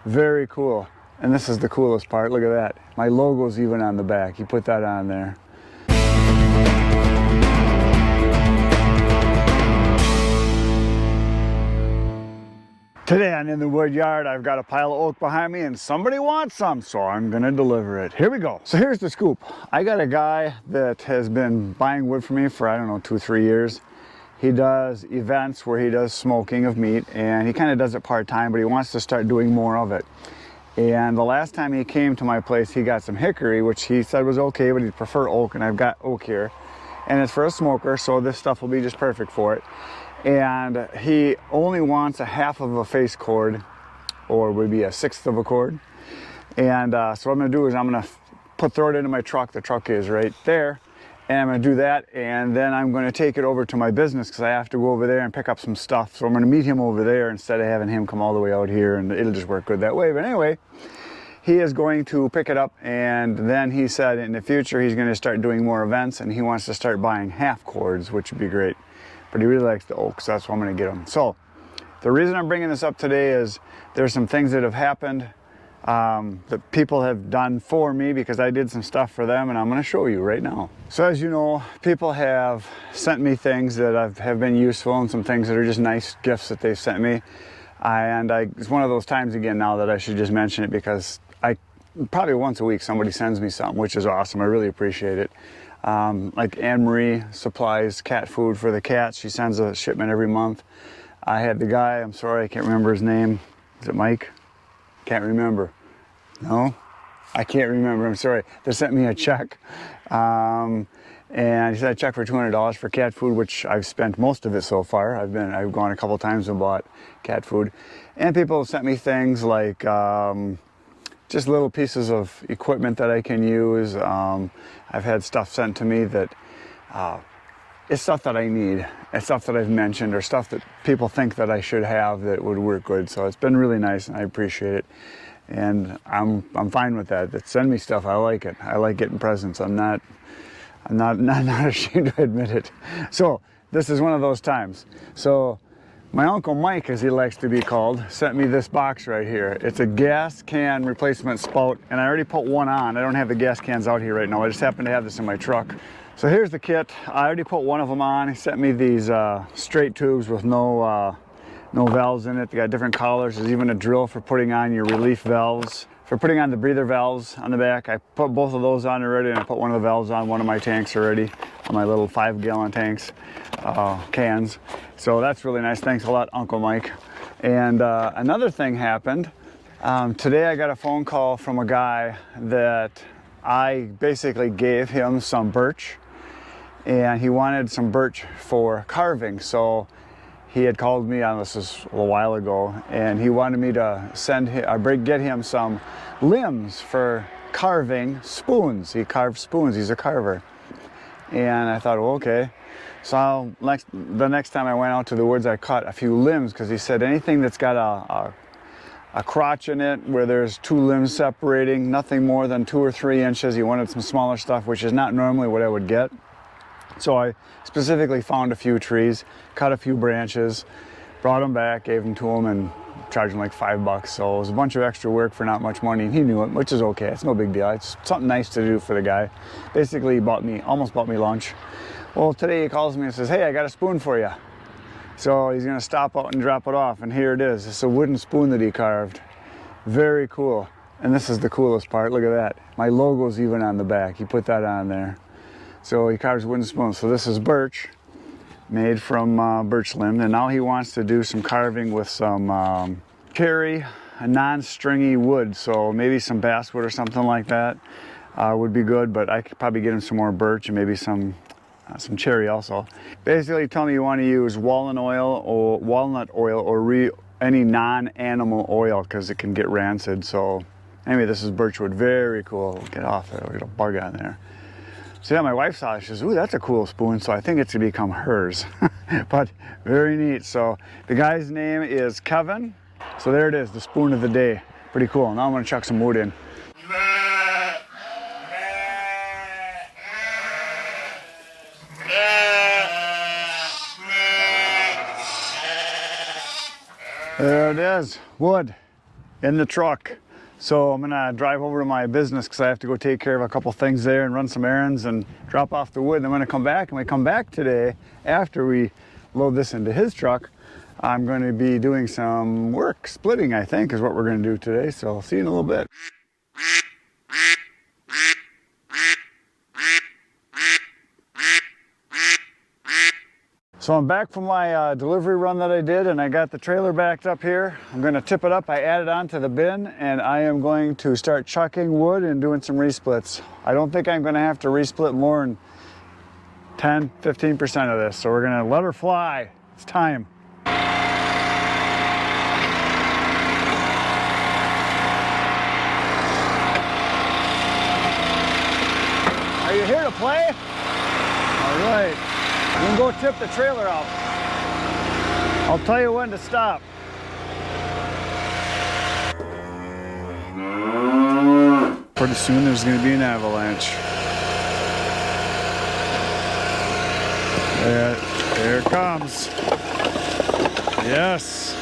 Very cool. And this is the coolest part. Look at that. My logo's even on the back. He put that on there. Today I'm in the Woodyard. I've got a pile of oak behind me and somebody wants some, so I'm gonna deliver it. Here we go. So here's the scoop. I got a guy that has been buying wood for me for, I don't know, 2-3 years. He does events where he does smoking of meat, and he kind of does it part-time, but he wants to start doing more of it. And the last time he came to my place, he got some hickory, which he said was okay, but he'd prefer oak, and I've got oak here. And it's for a smoker, so this stuff will be just perfect for it. And he only wants a half of a face cord, or would be a sixth of a cord. And so what I'm gonna do is I'm gonna throw it into my truck. The truck is right there. And I'm gonna do that, and then I'm gonna take it over to my business because I have to go over there and pick up some stuff. So I'm gonna meet him over there instead of having him come all the way out here, and it'll just work good that way. But anyway, he is going to pick it up, and then he said in the future he's gonna start doing more events, and he wants to start buying half cords, which would be great. But he really likes the oak, so that's what I'm gonna get him. So the reason I'm bringing this up today is there's some things that have happened that people have done for me because I did some stuff for them, and I'm going to show you right now. So as you know, people have sent me things that have been useful, and some things that are just nice gifts that they've sent me. It's one of those times again now that I should just mention it, because probably once a week somebody sends me something, which is awesome. I really appreciate it. Like Anne-Marie supplies cat food for the cats. She sends a shipment every month. I had the guy, I'm sorry, I can't remember his name. Is it Mike? Can't remember. No, I can't remember. I'm sorry. They sent me a check, and he said a check for $200 for cat food, which I've spent most of it so far. I've gone a couple times and bought cat food, and people have sent me things like just little pieces of equipment that I can use. I've had stuff sent to me that it's stuff that I need. It's stuff that I've mentioned, or stuff that people think that I should have that would work good. So it's been really nice, and I appreciate it. And I'm fine with that. Send me stuff. I like it. I like getting presents. I'm not ashamed to admit it. So this is one of those times. So my Uncle Mike, as he likes to be called, sent me this box right here. It's a gas can replacement spout, and I already put one on. I don't have the gas cans out here right now. I just happen to have this in my truck. So here's the kit. I already put one of them on. He sent me these straight tubes with no valves in it. They got different colors. There's even a drill for putting on your relief valves, for putting on the breather valves on the back. I put both of those on already, and I put one of the valves on one of my tanks already, on my little 5-gallon tanks, cans. So that's really nice. Thanks a lot, Uncle Mike. And another thing happened. Today I got a phone call from a guy that I basically gave him some birch, and he wanted some birch for carving. So he had called me on this a while ago, and he wanted me to get him some limbs for carving spoons. He carves spoons. He's a carver. And I thought, well, okay. So the next time I went out to the woods, I cut a few limbs, because he said anything that's got a crotch in it where there's 2 limbs separating, nothing more than 2 or 3 inches. He wanted some smaller stuff, which is not normally what I would get. So I specifically found a few trees, cut a few branches, brought them back, gave them to him, and charged him like $5. So it was a bunch of extra work for not much money, and he knew it, which is okay. It's no big deal. It's something nice to do for the guy. Basically, he almost bought me lunch. Well, today he calls me and says, hey, I got a spoon for you. So he's gonna stop out and drop it off, and here it is. It's a wooden spoon that he carved. Very cool. And this is the coolest part. Look at that. My logo's even on the back. He put that on there. So he carves wooden spoons. So this is birch, made from birch limb, and now he wants to do some carving with some cherry, a non-stringy wood. So maybe some basswood or something like that would be good, but I could probably get him some more birch and maybe some cherry also. Basically, tell me you want to use walnut oil or any non-animal oil, because it can get rancid. So anyway, this is birchwood. Very cool. Get off there. We got a bug on there. So yeah, my wife saw it. She says, ooh, that's a cool spoon. So I think it's gonna become hers. But very neat. So the guy's name is Kevin. So there it is, the spoon of the day. Pretty cool. Now I'm gonna chuck some wood in. There it is, wood. in the truck. So I'm gonna drive over to my business because I have to go take care of a couple things there and run some errands and drop off the wood. And I'm gonna come back, and when I come back today, after we load this into his truck, I'm going to be doing some work splitting, I think, is what we're going to do today. So I'll see you in a little bit. So I'm back from my delivery run that I did, and I got the trailer backed up here. I'm going to tip it up. I added onto the bin, and I am going to start chucking wood and doing some resplits. I don't think I'm going to have to resplit more than 10-15% of this. So we're going to let her fly. It's time. Are you here to play? All right. You can go tip the trailer out. I'll tell you when to stop. Pretty soon there's going to be an avalanche. There it comes. Yes.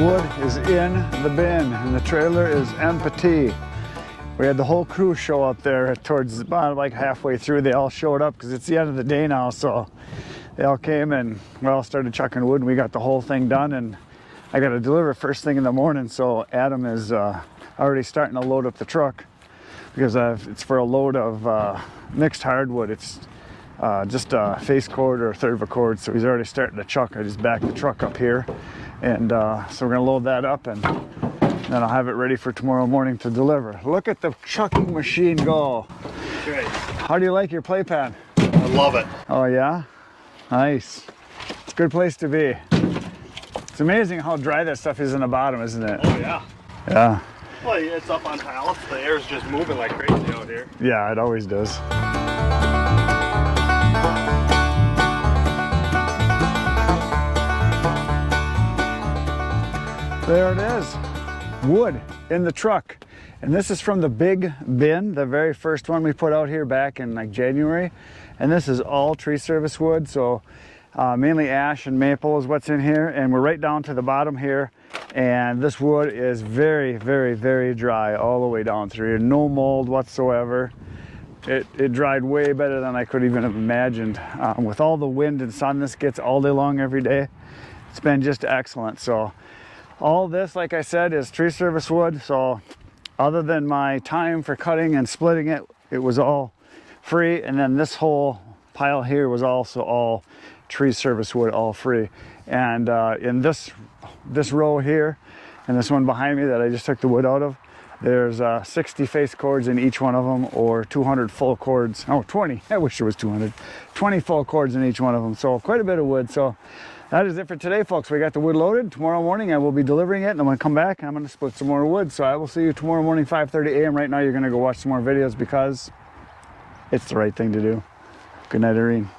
wood is in the bin and the trailer is empty. We had the whole crew show up there towards about like halfway through. They all showed up because it's the end of the day now, so they all came and we all started chucking wood and we got the whole thing done, and I got to deliver first thing in the morning, so Adam is already starting to load up the truck because it's for a load of mixed hardwood. It's just a face cord or a third of a cord, so he's already starting to chuck. I just backed the truck up here, and so we're gonna load that up and then I'll have it ready for tomorrow morning to deliver. Look at the chucking machine go. Great. How do you like your playpen? I love it. Oh yeah? Nice. It's a good place to be. It's amazing how dry that stuff is in the bottom, isn't it? Oh yeah. Yeah. Well, it's up on pallets. The air's just moving like crazy out here. Yeah, it always does. There it is. Wood in the truck. And this is from the big bin, the very first one we put out here back in like January. And this is all tree service wood, so mainly ash and maple is what's in here, and we're right down to the bottom here, and this wood is very, very, very dry all the way down through here. No mold whatsoever. It dried way better than I could even have imagined. With all the wind and sun this gets all day long every day, it's been just excellent. So all this, like I said, is tree service wood, so other than my time for cutting and splitting it, it was all free. And then this whole pile here was also all tree service wood, all free. And in this row here and this one behind me that I just took the wood out of, there's 60 face cords in each one of them, or 200 full cords. Oh, 20. I wish it was 200. 20 full cords in each one of them. So quite a bit of wood. So that is it for today, folks. We got the wood loaded. Tomorrow morning I will be delivering it, and I'm going to come back and I'm going to split some more wood. So I will see you tomorrow morning, 5:30 a.m. Right now you're going to go watch some more videos because it's the right thing to do. Good night, Irene.